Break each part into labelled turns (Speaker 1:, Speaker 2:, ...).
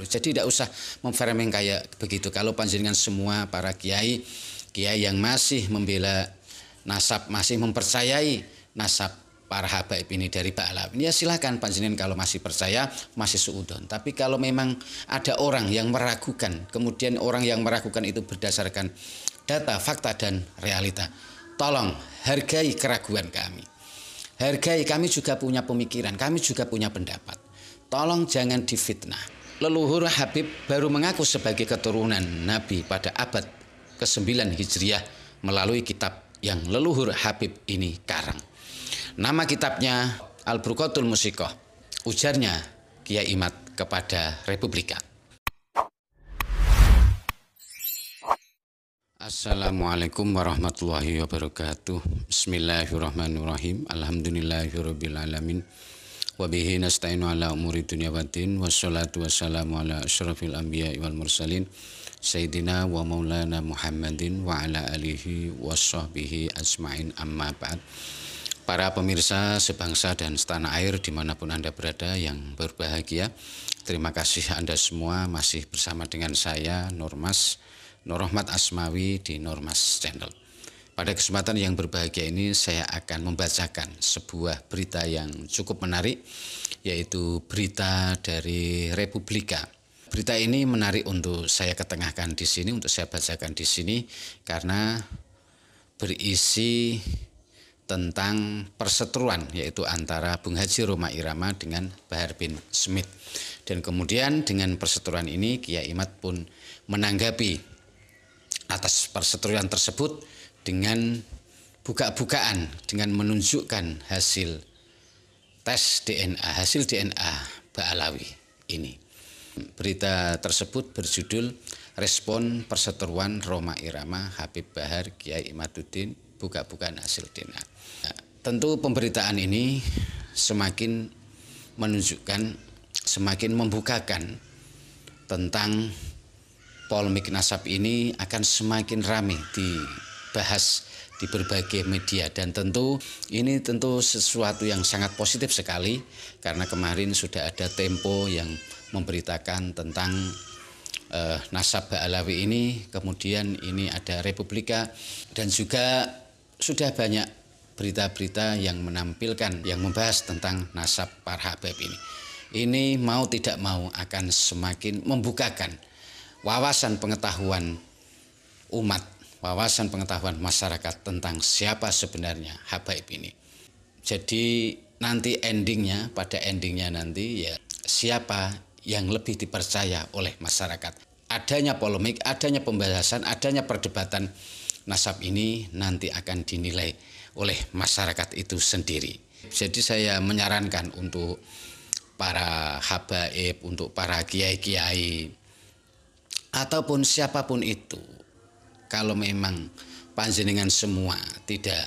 Speaker 1: Jadi tidak usah memframing kayak begitu. Kalau panjenengan semua para kiai yang masih membela nasab, masih mempercayai nasab para habaib ini dari Ba'alawi, ya silakan panjenengan kalau masih percaya, masih suudon. Tapi kalau memang ada orang yang meragukan, kemudian orang yang meragukan itu berdasarkan data, fakta, dan realita, tolong hargai keraguan kami. Hargai, kami juga punya pemikiran, kami juga punya pendapat. Tolong jangan difitnah. Leluhur Habib baru mengaku sebagai keturunan Nabi pada abad ke-9 Hijriah melalui kitab yang leluhur Habib ini karang. Nama kitabnya Al-Burqatul Musiqah. Ujarnya Kiai Imad kepada Republika. Assalamualaikum warahmatullahi wabarakatuh. Bismillahirrahmanirrahim. Alhamdulillahirabbil alamin. Wa bihi nasta'inu ala umuri dunya waddin. Wassalatu wassalamu ala asyrafil anbiya'i wal mursalin Sayyidina wa maulana Muhammadin wa ala alihi wassahbihi asma'in, amma ba'd. Para pemirsa sebangsa dan setanah air dimanapun Anda berada yang berbahagia, terima kasih Anda semua masih bersama dengan saya Nur Rahmat Asmawi di Nurmas Channel. Pada kesempatan yang berbahagia ini saya akan membacakan sebuah berita yang cukup menarik, yaitu berita dari Republika. Berita ini menarik untuk saya ketengahkan di sini, untuk saya bacakan di sini karena berisi tentang perseteruan, yaitu antara Bung Haji Rhoma Irama dengan Bahar bin Smith. Dan kemudian dengan perseteruan ini Kiai Imad pun menanggapi atas perseteruan tersebut dengan buka-bukaan, dengan menunjukkan hasil tes DNA, hasil DNA Ba'alawi ini. Berita tersebut berjudul Respon Perseteruan Rhoma Irama Habib Bahar Kiai Imaduddin, buka-bukaan hasil DNA. Nah, tentu pemberitaan ini semakin menunjukkan, semakin membukakan tentang polemik nasab ini akan semakin ramai dibahas di berbagai media, dan tentu ini sesuatu yang sangat positif sekali karena kemarin sudah ada Tempo yang memberitakan tentang nasab Ba'alawi ini, kemudian ini ada Republika, dan juga sudah banyak berita-berita yang menampilkan, yang membahas tentang nasab para habaib ini. Ini mau tidak mau akan semakin membukakan wawasan pengetahuan umat, wawasan pengetahuan masyarakat tentang siapa sebenarnya habaib ini. Jadi nanti pada endingnya nanti ya siapa yang lebih dipercaya oleh masyarakat. Adanya polemik, adanya pembahasan, adanya perdebatan nasab ini nanti akan dinilai oleh masyarakat itu sendiri. Jadi saya menyarankan untuk para habaib, untuk para kiai-kiai, ataupun siapapun itu, kalau memang panjenengan semua tidak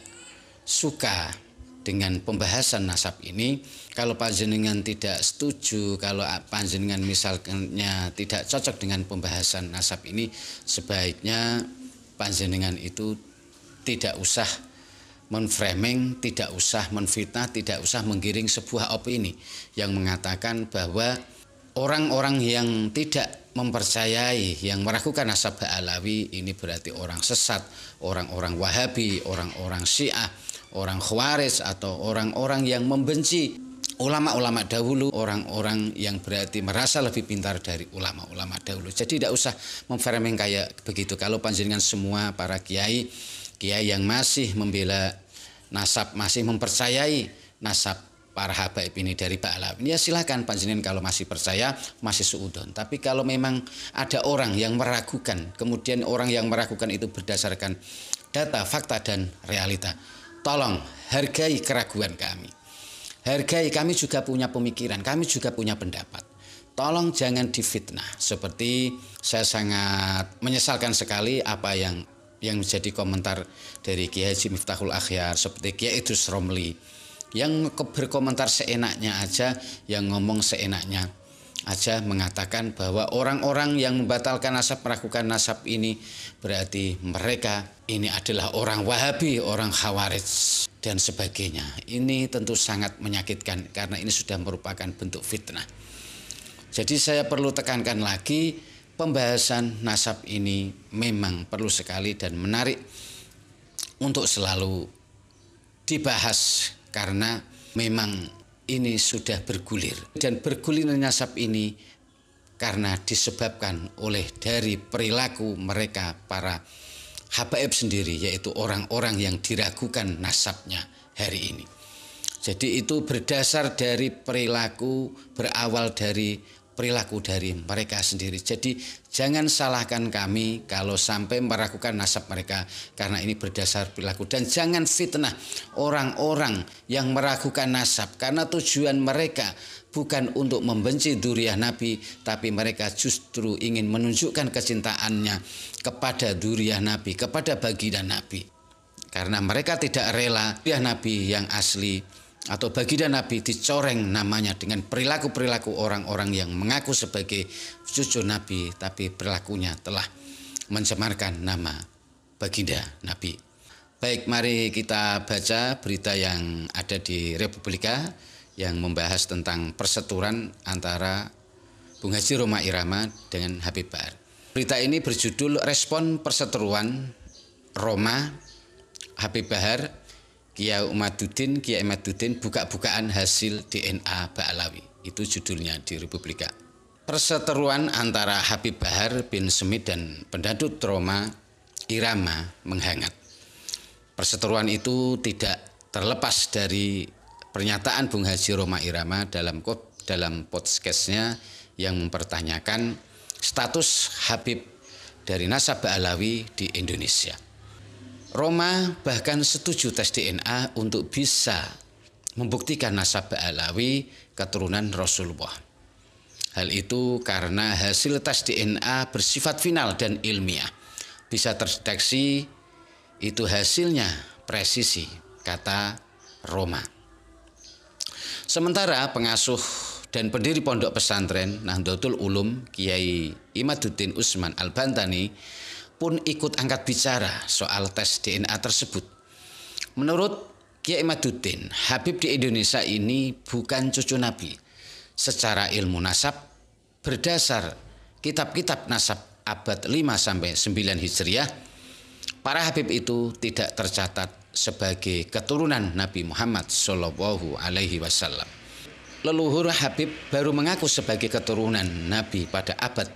Speaker 1: suka dengan pembahasan nasab ini, kalau panjenengan tidak setuju, kalau panjenengan misalnya tidak cocok dengan pembahasan nasab ini, sebaiknya panjenengan itu tidak usah menframing, tidak usah menfitnah, tidak usah menggiring sebuah opini yang mengatakan bahwa orang-orang yang tidak mempercayai, yang meragukan nasab Ba'alawi ini berarti orang sesat, orang-orang Wahabi, orang-orang Syiah, orang Khawarij, atau orang-orang yang membenci ulama-ulama dahulu, orang-orang yang berarti merasa lebih pintar dari ulama-ulama dahulu. Jadi tidak usah memframing kayak begitu. Kalau panjenengan semua para kiai yang masih membela nasab, masih mempercayai nasab para habaib ini dari Ba'alawi, ya silakan panjenengan kalau masih percaya, masih suudon. Tapi kalau memang ada orang yang meragukan, kemudian orang yang meragukan itu berdasarkan data, fakta, dan realita, tolong hargai keraguan kami. Hargai, kami juga punya pemikiran, kami juga punya pendapat. Tolong jangan difitnah. Seperti saya sangat menyesalkan sekali apa yang menjadi komentar dari Kiai Haji Miftahul Akhyar, seperti Kiai Idrus Romli, yang berkomentar seenaknya aja, yang ngomong seenaknya aja, mengatakan bahwa orang-orang yang membatalkan nasab, meragukan nasab ini berarti mereka ini adalah orang Wahabi, orang Khawarij, dan sebagainya. Ini tentu sangat menyakitkan karena ini sudah merupakan bentuk fitnah. Jadi saya perlu tekankan lagi, pembahasan nasab ini memang perlu sekali dan menarik untuk selalu dibahas karena memang ini sudah bergulir. Dan bergulirnya nasab ini karena disebabkan oleh dari perilaku mereka para habaib sendiri, yaitu orang-orang yang diragukan nasabnya hari ini. Jadi itu berdasar dari perilaku, berawal dari perilaku dari mereka sendiri. Jadi jangan salahkan kami kalau sampai meragukan nasab mereka karena ini berdasar perilaku. Dan jangan fitnah orang-orang yang meragukan nasab karena tujuan mereka bukan untuk membenci dzurriyyah Nabi, tapi mereka justru ingin menunjukkan kecintaannya kepada dzurriyyah Nabi, kepada baginda Nabi. Karena mereka tidak rela dzurriyyah Nabi yang asli atau baginda Nabi dicoreng namanya dengan perilaku-perilaku orang-orang yang mengaku sebagai cucu Nabi, tapi perilakunya telah mencemarkan nama baginda Nabi. Baik, mari kita baca berita yang ada di Republika yang membahas tentang perseturuan antara Bung Haji Rhoma Irama dengan Habib Bahar. Berita ini berjudul Respon Perseteruan Rhoma Habib Bahar Kiai Imaduddin buka-bukaan hasil DNA Ba'alawi. Itu judulnya di Republika. Perseteruan antara Habib Bahar bin Smith dan pendadut Rhoma Irama menghangat. Perseteruan itu tidak terlepas dari pernyataan Bung Haji Rhoma Irama dalam podcastnya yang mempertanyakan status Habib dari nasab Ba'alawi di Indonesia. Rhoma bahkan setuju tes DNA untuk bisa membuktikan nasab Ba'alawi keturunan Rasulullah. Hal itu karena hasil tes DNA bersifat final dan ilmiah. Bisa terdeteksi, itu hasilnya presisi, kata Rhoma. Sementara pengasuh dan pendiri pondok pesantren Nahdlatul Ulum Kiai Imaduddin Utsman Al-Bantani pun ikut angkat bicara soal tes DNA tersebut. Menurut Kiai Imaduddin, Habib di Indonesia ini bukan cucu Nabi. Secara ilmu nasab, berdasar kitab-kitab nasab abad 5-9 Hijriah, para Habib itu tidak tercatat sebagai keturunan Nabi Muhammad SAW. Leluhur Habib baru mengaku sebagai keturunan Nabi pada abad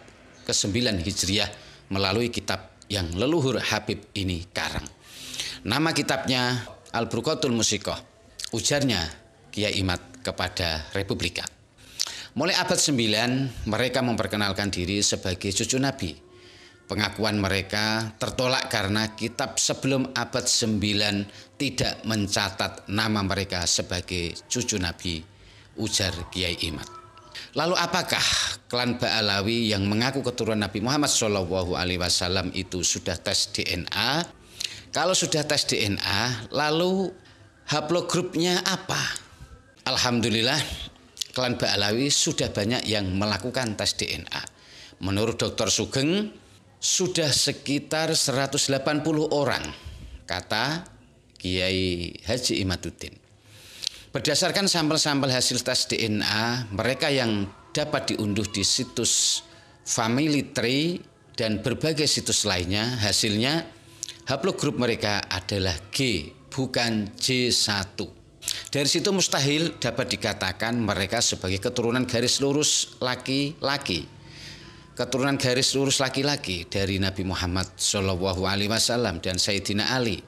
Speaker 1: ke-9 Hijriah melalui kitab yang leluhur Habib ini karang. Nama kitabnya Al-Burqatul Musiqah, ujarnya Kiai Imad kepada Republika. Mulai abad 9 mereka memperkenalkan diri sebagai cucu Nabi. Pengakuan mereka tertolak karena kitab sebelum abad 9 tidak mencatat nama mereka sebagai cucu Nabi, ujar Kiai Imad. Lalu apakah klan Ba'alawi yang mengaku keturunan Nabi Muhammad SAW itu sudah tes DNA? Kalau sudah tes DNA, lalu haplogrupnya apa? Alhamdulillah, klan Ba'alawi sudah banyak yang melakukan tes DNA. Menurut Dr. Sugeng, sudah sekitar 180 orang, kata Kiai Haji Imaduddin. Berdasarkan sampel-sampel hasil tes DNA, mereka yang dapat diunduh di situs Family Tree dan berbagai situs lainnya, hasilnya haplogrup mereka adalah G, bukan J1. Dari situ mustahil dapat dikatakan mereka sebagai keturunan garis lurus laki-laki. Keturunan garis lurus laki-laki dari Nabi Muhammad SAW dan Sayyidina Ali,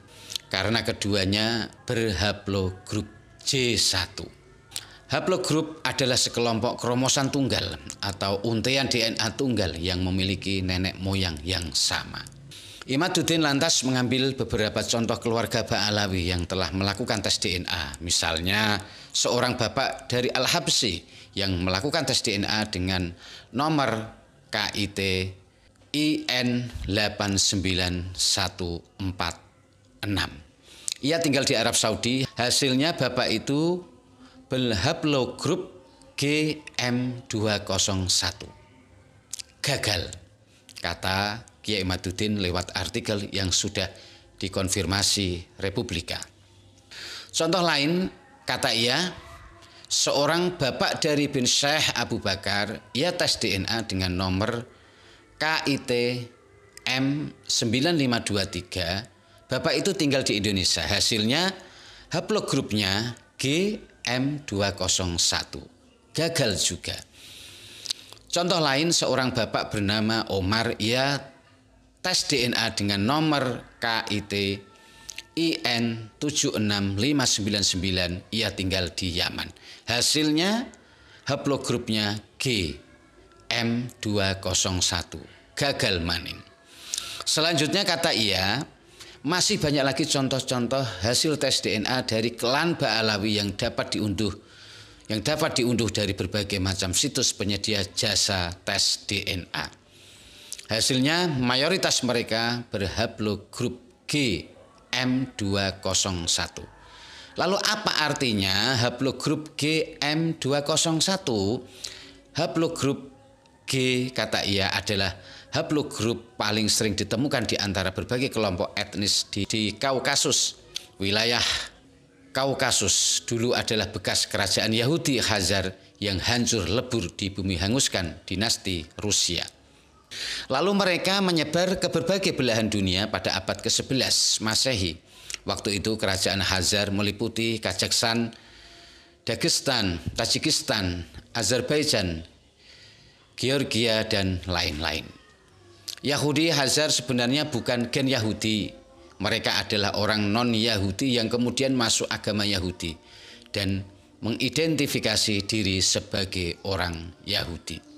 Speaker 1: karena keduanya berhaplogrup J1. Haplogrup adalah sekelompok kromosom tunggal atau untaian DNA tunggal yang memiliki nenek moyang yang sama. Imaduddin lantas mengambil beberapa contoh keluarga Ba'alawi yang telah melakukan tes DNA. Misalnya seorang bapak dari Al-Habsyi yang melakukan tes DNA dengan nomor KIT IN 89146. Ia tinggal di Arab Saudi. Hasilnya bapak itu berhaplogrup GM201. Gagal, kata Kiai Imaduddin lewat artikel yang sudah dikonfirmasi Republika. Contoh lain, kata ia, seorang bapak dari bin Syekh Abu Bakar, ia tes DNA dengan nomor KIT M9523. Bapak itu tinggal di Indonesia. Hasilnya haplogrupnya GM201. Gagal juga. Contoh lain, seorang bapak bernama Omar, ia tes DNA dengan nomor KIT IN76599, ia tinggal di Yaman. Hasilnya haplogrupnya GM201. Gagal maning. Selanjutnya kata ia, masih banyak lagi contoh-contoh hasil tes DNA dari klan Ba'alawi yang dapat diunduh dari berbagai macam situs penyedia jasa tes DNA. Hasilnya mayoritas mereka berhaplogrup GM201. Lalu apa artinya haplogrup GM201? Haplogrup G, kata ia, adalah haplogrup paling sering ditemukan di antara berbagai kelompok etnis di Kaukasus. Wilayah Kaukasus dulu adalah bekas kerajaan Yahudi Khazar yang hancur lebur di bumi hanguskan dinasti Rusia. Lalu mereka menyebar ke berbagai belahan dunia pada abad ke-11 Masehi. Waktu itu kerajaan Khazar meliputi Kazakhstan, Dagestan, Tajikistan, Azerbaijan, Georgia, dan lain-lain. Yahudi Khazar sebenarnya bukan gen Yahudi. Mereka adalah orang non-Yahudi yang kemudian masuk agama Yahudi dan mengidentifikasi diri sebagai orang Yahudi.